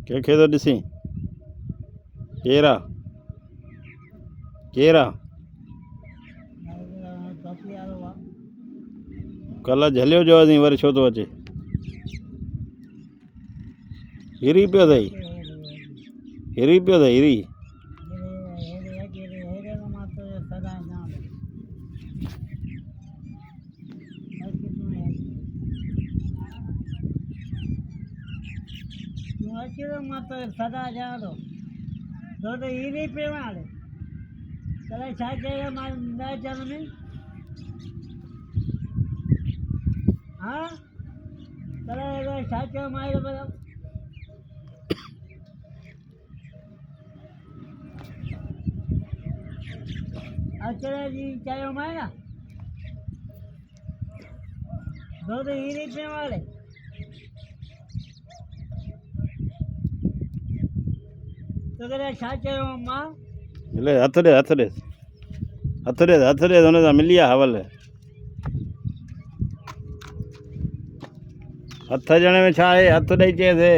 के खे तो ॾिसी केरा केरा कल्ह झलियो जो असीं वरी छो थो अचे हिरी पियो अथई हिरी पियो अथई हिरी सदा जाओ तो हिरी पे मारे चले छाचे मार चल में हाँ चले छाचे मारे बड़ा चले जी चाय मारा दो हिरी पे मारे तो करे छाचे मां ले हथ दे हथ दे हथ दे हथ दे हुन सां मिली आहे हवल हथ ॼणे में छा आहे हथ ॾेई चएसि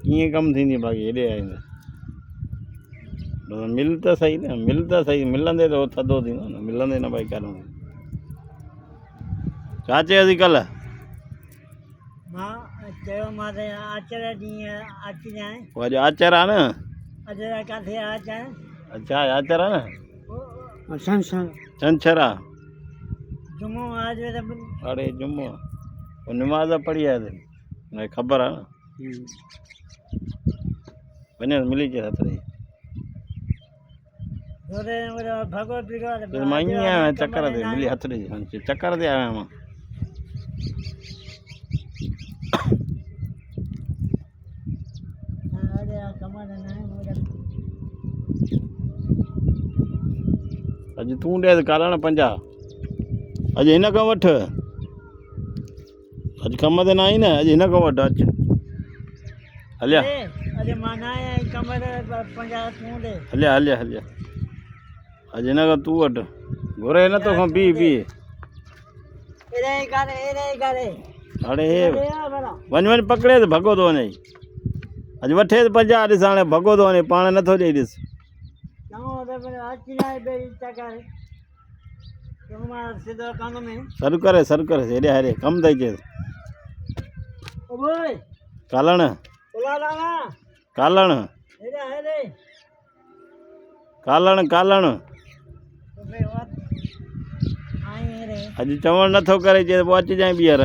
कीअं कमु थींदी बाक़ी हेॾे आईंदे मिल त सही न मिल त सही मिलंदे त थधो थींदो न मिलंदे न भई कान छा चयोसीं कल्ह मां चयो मां त आचर ॾींहुं अची जाए पोइ अॼु आचर आहे न अॼु किथे अचां अच्छा आचर आहे न छंछरु आहे जुमो आज अरे जुमो आहे नमाज़ पढ़ी आहे हुनखे ख़बर आहे न वञे मिली अचे हथ ॾेई मां ईअं आहियां चकर ते मिली हथ ॾेई चकर ते आहियां मां अॼु तूं ॾे कालण 50 अॼु हिन खां वठि अॼु कम ते न आई न अॼु हिन खां वठि अचु हलिया हलिया हलिया हलिया अॼु हिन खां तूं वठि घुरे न तोखां बीह हाणे वञ वञ पकिड़े त भॻो थो वञे अॼु वठे 50 ॾिस हाणे भॻो थो वञे पाण नथो ॾेई ॾिस सर करे हेॾे हेॾे कमु अथई चएसि कालण कालण कालण कालण अॼु चवणु नथो करे चएसि पोइ अचिजांइ ॿीहर